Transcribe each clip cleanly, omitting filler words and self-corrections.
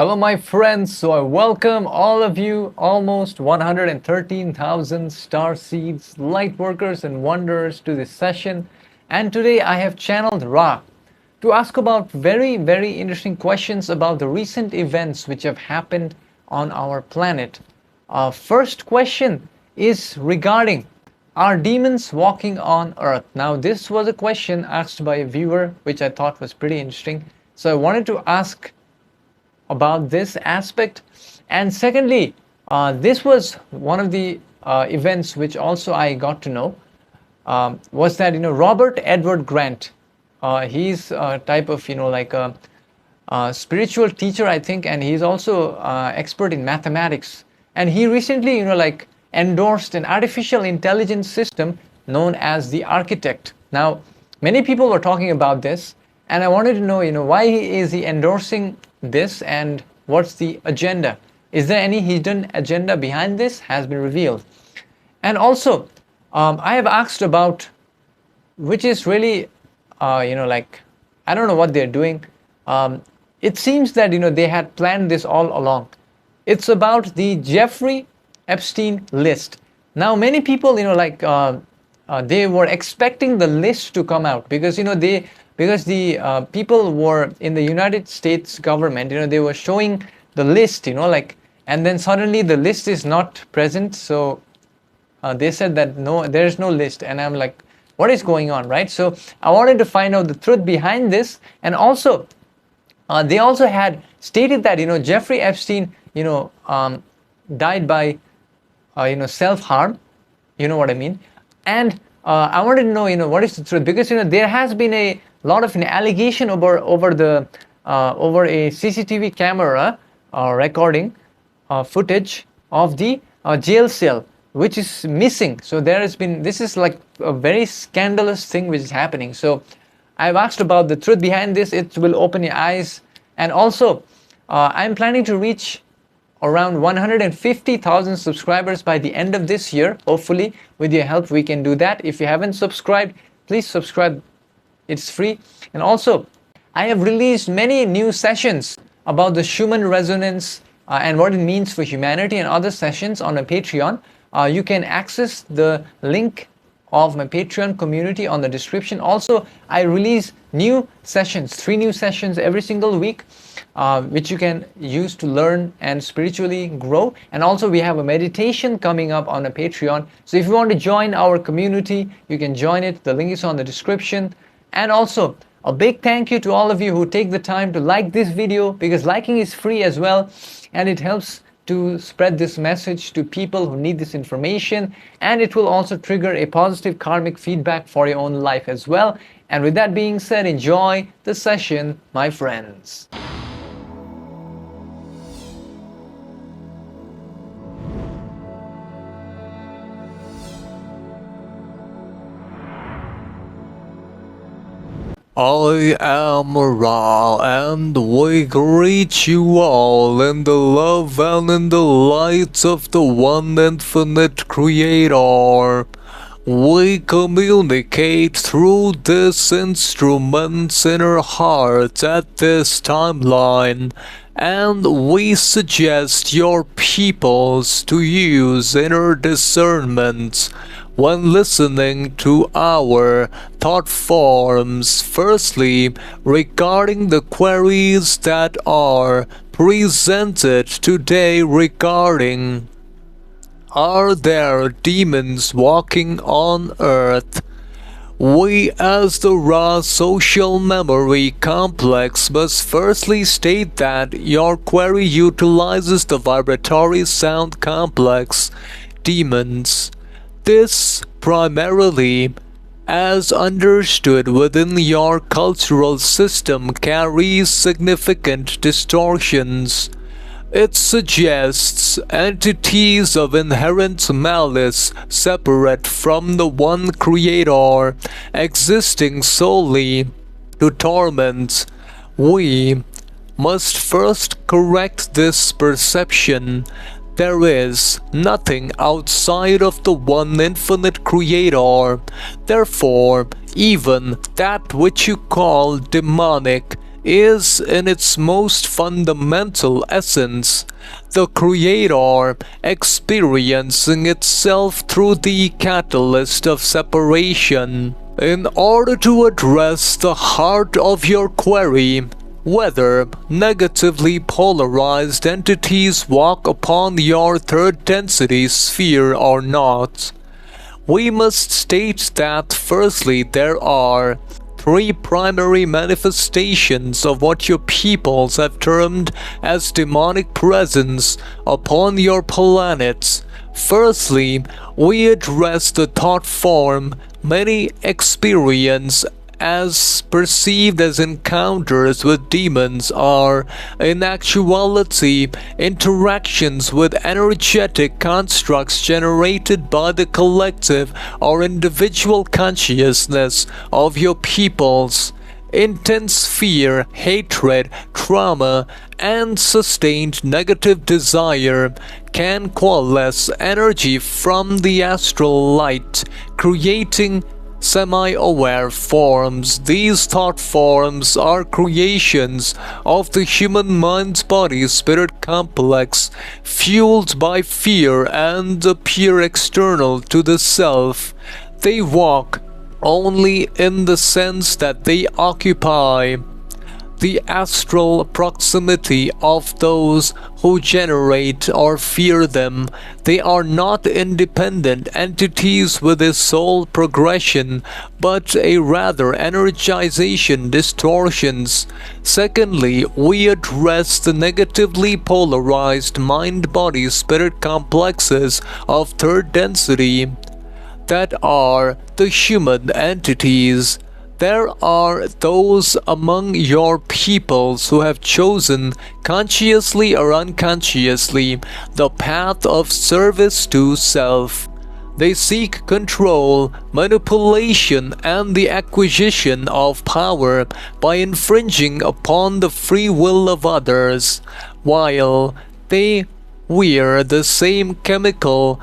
Hello, my friends. So I welcome all of you, almost 113,000 star seeds, light workers, and wanderers to this session. And today I have channeled Ra to ask about very interesting questions about the recent events which have happened on our planet. First question is regarding, are demons walking on Earth? Now, this was a question asked by a viewer, which I thought was pretty interesting. So I wanted to ask about this aspect. And secondly, this was one of the events which also I got to know, was that Robert Edward Grant, he's a type of like a spiritual teacher, I think, and he's also expert in mathematics. And he recently like endorsed an artificial intelligence system known as the Architect. Now, many people were talking about this, and I wanted to know, why is he endorsing this and what's the agenda? Is there any hidden agenda behind this? Has been revealed. And also, I have asked about, which is really, like, I don't know what they're doing. It seems that, they had planned this all along. It's about the Jeffrey Epstein list. Now, many people, they were expecting the list to come out because, because the people were in the United States government, they were showing the list, and then suddenly the list is not present. So they said that no, there is no list. And I'm like, what is going on, right? So I wanted to find out the truth behind this. And also, they also had stated that, Jeffrey Epstein, died by, self-harm, you know what I mean? And I wanted to know, what is the truth? Because, there has been a lot of allegation over a CCTV camera recording footage of the jail cell, which is missing. So there has been, this is like a very scandalous thing which is happening. So I've asked about the truth behind this. It will open your eyes. And also, I'm planning to reach around 150,000 subscribers by the end of this year. Hopefully, with your help, we can do that. If you haven't subscribed, please subscribe. It's free. And also, I have released many new sessions about the Schumann resonance and what it means for humanity, and other sessions on my Patreon. You can access the link of my Patreon community on the description. Also, I release new sessions, 3 new sessions every single week, which you can use to learn and spiritually grow. And also, we have a meditation coming up on a Patreon. So if you want to join our community, you can join it. The link is on the description. And also, a big thank you to all of you who take the time to like this video, because liking is free as well, and it helps to spread this message to people who need this information, and it will also trigger a positive karmic feedback for your own life as well. And with that being said, enjoy the session, my friends. I am Ra, and we greet you all in the love and in the light of the one infinite Creator. We communicate through this instrument's inner heart at this timeline, and we suggest your peoples to use inner discernment when listening to our thought forms. Firstly, regarding the queries that are presented today regarding, are there demons walking on Earth? We as the Ra Social Memory Complex must firstly state that your query utilizes the vibratory sound complex, demons. This primarily, as understood within your cultural system, carries significant distortions. It suggests entities of inherent malice separate from the one Creator, existing solely to torment. We must first correct this perception. There is nothing outside of the one infinite Creator. Therefore, even that which you call demonic is in its most fundamental essence the creator experiencing itself through the catalyst of separation. In order to address the heart of your query, whether negatively polarized entities walk upon your third density sphere or not, we must state that firstly there are three primary manifestations of what your peoples have termed as demonic presence upon your planets. Firstly, we address the thought form many experience as perceived as encounters with demons are, in actuality, interactions with energetic constructs generated by the collective or individual consciousness of your peoples. Intense fear, hatred, trauma, and sustained negative desire can coalesce energy from the astral light, creating semi-aware forms. These thought forms are creations of the human mind-body-spirit complex, fueled by fear and appear external to the self. They walk only in the sense that they occupy the astral proximity of those who generate or fear them. They are not independent entities with a soul progression, but a rather energization distortions. Secondly, we address the negatively polarized mind-body-spirit complexes of third density that are the human entities. There are those among your peoples who have chosen, consciously or unconsciously, the path of service to self. They seek control, manipulation, and the acquisition of power by infringing upon the free will of others, while they wear the same chemical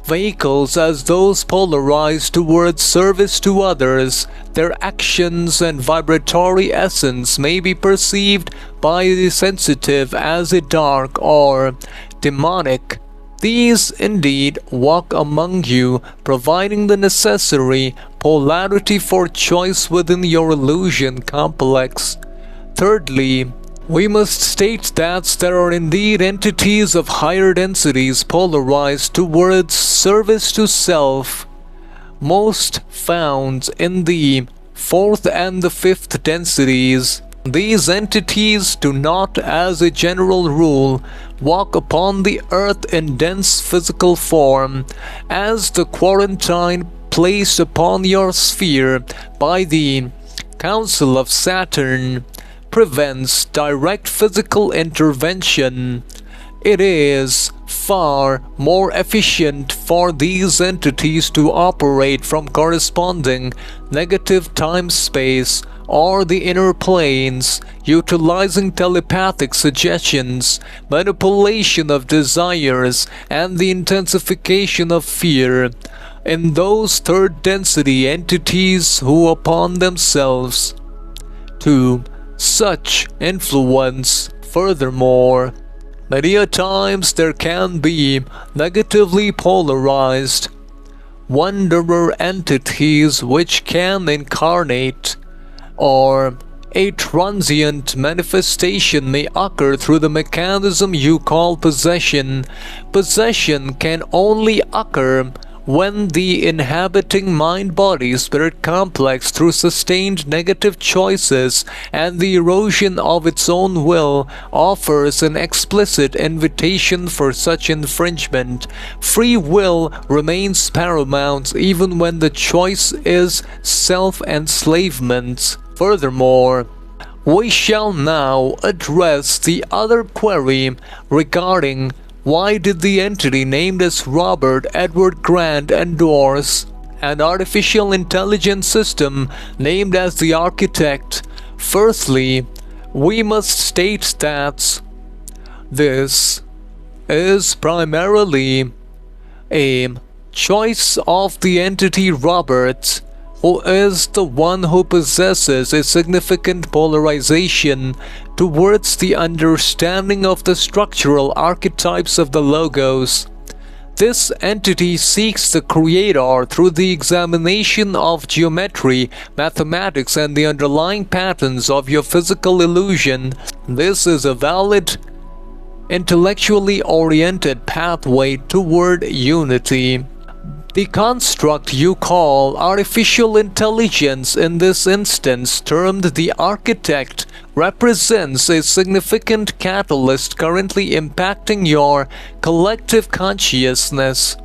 vehicles as those polarized towards service to others. Their actions and vibratory essence may be perceived by the sensitive as a dark or demonic. These indeed walk among you, providing the necessary polarity for choice within your illusion complex. Thirdly, we must state that there are indeed entities of higher densities polarized towards service to self, most found in the fourth and the fifth densities. These entities do not, as a general rule, walk upon the earth in dense physical form, as the quarantine placed upon your sphere by the Council of Saturn prevents direct physical intervention. It is far more efficient for these entities to operate from corresponding negative time-space or the inner planes, utilizing telepathic suggestions, manipulation of desires, and the intensification of fear in those third density entities who upon themselves to such influence. Furthermore, many a times there can be negatively polarized wanderer entities which can incarnate, or a transient manifestation may occur through the mechanism you call possession. Possession can only occur when the inhabiting mind-body-spirit complex, through sustained negative choices and the erosion of its own will, offers an explicit invitation for such infringement. Free will remains paramount even when the choice is self-enslavement. Furthermore, we shall now address the other query regarding why did the entity named as Robert Edward Grant endorse an artificial intelligence system named as the Architect? Firstly, we must state that this is primarily a choice of the entity Robert, who is the one who possesses a significant polarization towards the understanding of the structural archetypes of the logos. This entity seeks the creator through the examination of geometry, mathematics, and the underlying patterns of your physical illusion. This is a valid, intellectually oriented pathway toward unity. The construct you call artificial intelligence in this instance, termed the architect, represents a significant catalyst currently impacting your collective consciousness.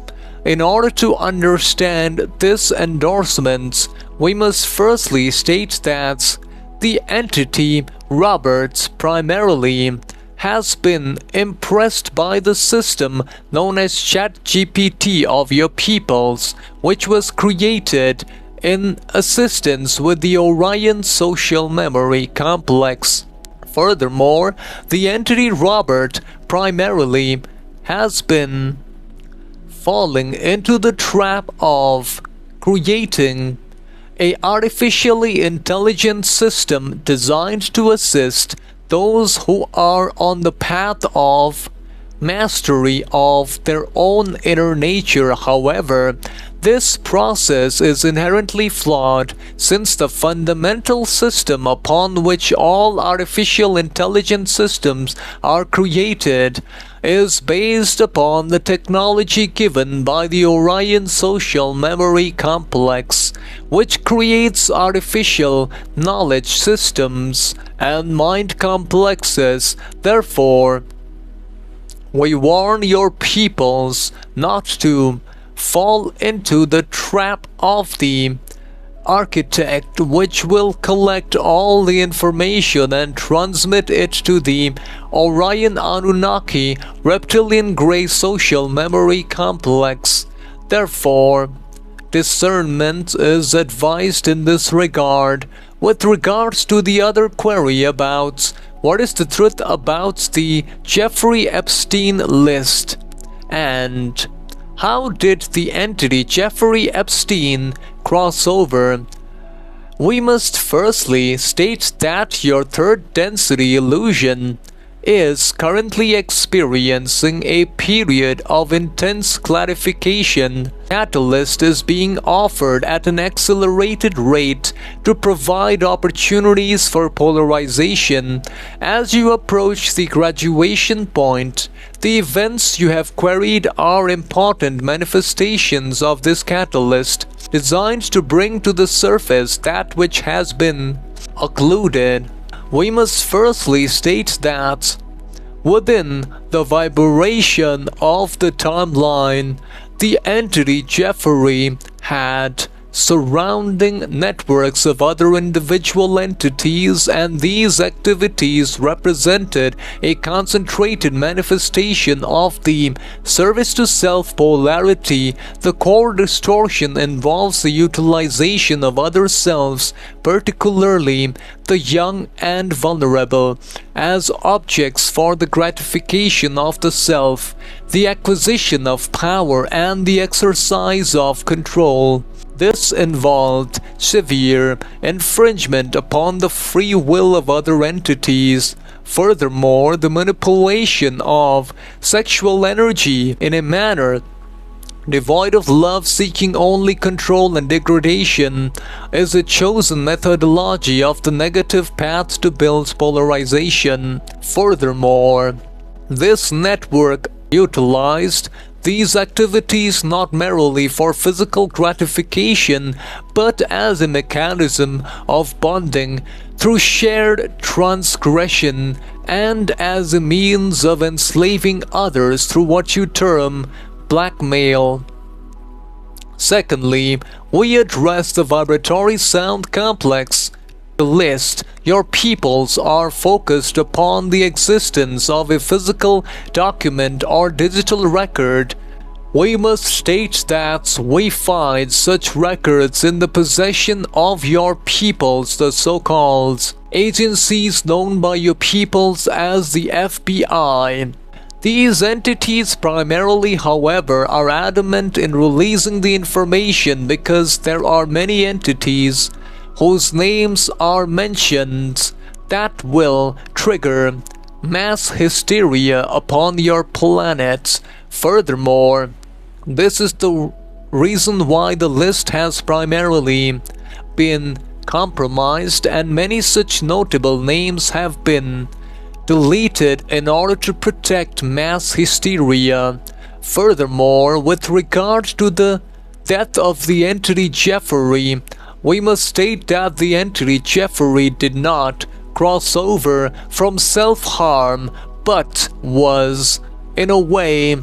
In order to understand this endorsement, we must firstly state that the entity Roberts primarily has been impressed by the system known as ChatGPT of your peoples, which was created in assistance with the Orion Social Memory Complex. Furthermore, the entity Robert primarily has been falling into the trap of creating an artificially intelligent system designed to assist those who are on the path of mastery of their own inner nature. However, this process is inherently flawed, since the fundamental system upon which all artificial intelligence systems are created is based upon the technology given by the Orion Social Memory Complex, which creates artificial knowledge systems and mind complexes. Therefore, we warn your peoples not to fall into the trap of the architect, which will collect all the information and transmit it to the Orion Anunnaki Reptilian Grey Social Memory Complex. Therefore, discernment is advised in this regard. With regards to the other query about what is the truth about the Jeffrey Epstein list, and how did the entity Jeffrey Epstein cross over, we must firstly state that your third density illusion is currently experiencing a period of intense clarification. Catalyst is being offered at an accelerated rate to provide opportunities for polarization. As you approach the graduation point, the events you have queried are important manifestations of this catalyst, designed to bring to the surface that which has been occluded. We must firstly state that within the vibration of the timeline, the entity Jeffrey had surrounding networks of other individual entities, and these activities represented a concentrated manifestation of the service to self polarity. The core distortion involves the utilization of other selves, particularly the young and vulnerable, as objects for the gratification of the self, the acquisition of power, and the exercise of control. This involved severe infringement upon the free will of other entities. Furthermore, the manipulation of sexual energy in a manner devoid of love, seeking only control and degradation, is a chosen methodology of the negative path to build polarization. Furthermore, this network utilized these activities not merely for physical gratification, but as a mechanism of bonding through shared transgression, and as a means of enslaving others through what you term blackmail. Secondly, we address the vibratory sound complex. The list, your peoples are focused upon the existence of a physical document or digital record. We must state that we find such records in the possession of your peoples, the so-called agencies known by your peoples as the FBI. These entities primarily, however, are adamant in releasing the information because there are many entities whose names are mentioned that will trigger mass hysteria upon your planet. Furthermore, this is the reason why the list has primarily been compromised and many such notable names have been deleted in order to protect mass hysteria. Furthermore, with regard to the death of the entity Jeffrey, we must state that the entity Jeffrey did not cross over from self-harm but was, in a way,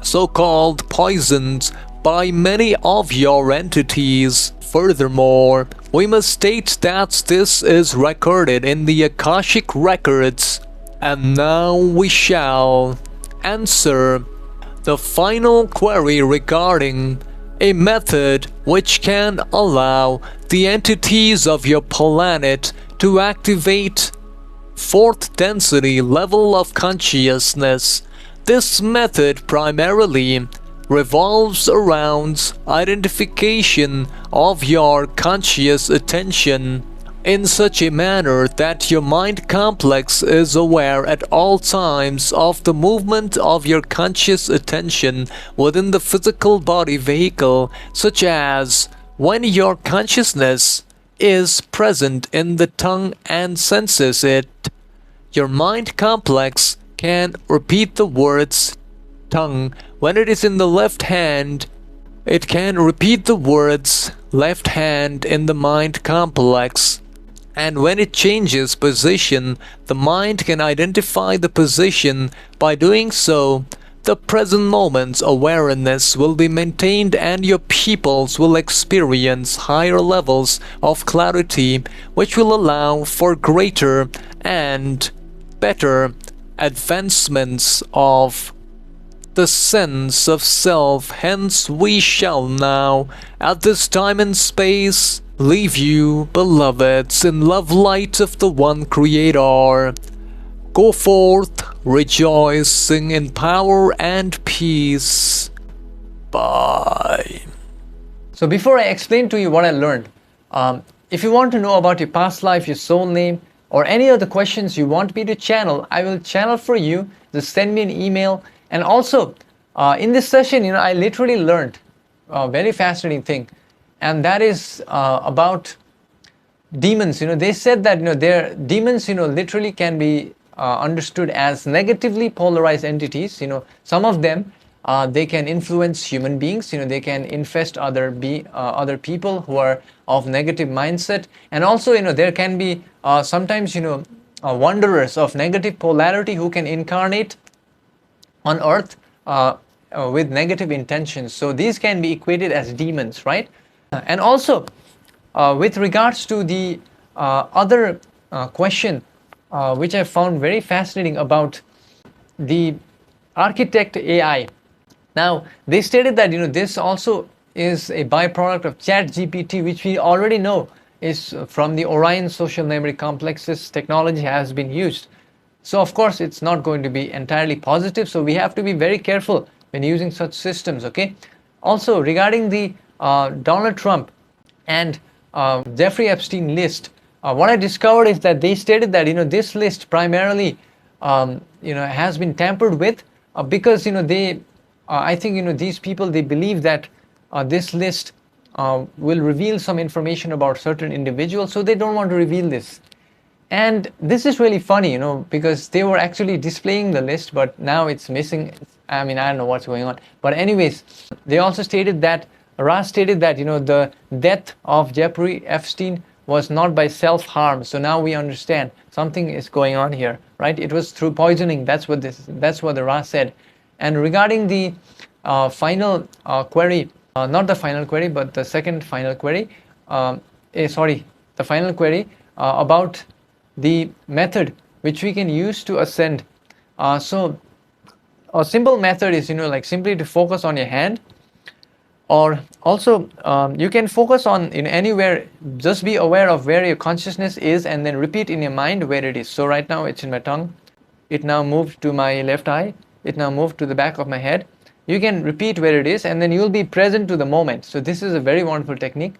so-called poisoned by many of your entities. Furthermore, we must state that this is recorded in the Akashic records. And now we shall answer the final query regarding a method which can allow the entities of your planet to activate fourth density level of consciousness. This method primarily revolves around identification of your conscious attention in such a manner that your mind complex is aware at all times of the movement of your conscious attention within the physical body vehicle, such as when your consciousness is present in the tongue and senses it. Your mind complex can repeat the words tongue. When it is in the left hand, it can repeat the words left hand in the mind complex. And when it changes position, the mind can identify the position. By doing so, the present moment's awareness will be maintained and your peoples will experience higher levels of clarity, which will allow for greater and better advancements of the sense of self. Hence we shall now, at this time and space, leave you, beloveds, in love light of the one Creator. Go forth, rejoicing in power and peace. Bye. So before I explain to you what I learned, if you want to know about your past life, your soul name, or any other questions you want me to channel, I will channel for you. Just send me an email. And also, in this session, I literally learned a very fascinating thing, and that is about demons. They said that their demons, literally can be understood as negatively polarized entities. Some of them they can influence human beings. They can infest other people who are of negative mindset, and also there can be sometimes wanderers of negative polarity who can incarnate on earth with negative intentions. So these can be equated as demons, right? And also with regards to the other question which I found very fascinating about the architect AI. Now they stated that this also is a byproduct of ChatGPT, which we already know is from the Orion social memory complexes technology has been used. So of course it's not going to be entirely positive, so we have to be very careful when using such systems, okay? Also regarding the Donald Trump and Jeffrey Epstein list, what I discovered is that they stated that this list primarily has been tampered with because they I think these people, they believe that this list will reveal some information about certain individuals, so they don't want to reveal this. And this is really funny, because they were actually displaying the list, but now it's missing. I mean, I don't know what's going on. But anyways, they also stated that, Ra stated that, the death of Jeffrey Epstein was not by self-harm. So now we understand something is going on here, right? It was through poisoning. That's what the Ra said. And regarding the final query, not the final query, but the second final query, the final query about the method which we can use to ascend. So a simple method is like simply to focus on your hand, or also you can focus on anywhere. Just be aware of where your consciousness is and then repeat in your mind where it is. So right now it's in my tongue. it now moved to my left eye, it now moved to the back of my head. You can repeat where it is and then you'll be present to the moment. So this is a very wonderful technique.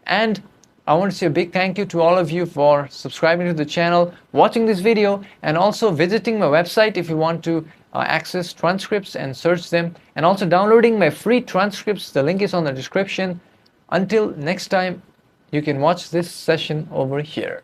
And I want to say a big thank you to all of you for subscribing to the channel, watching this video, and also visiting my website if you want to access transcripts and search them, and also downloading my free transcripts. The link is on the description. Until next time, you can watch this session over here.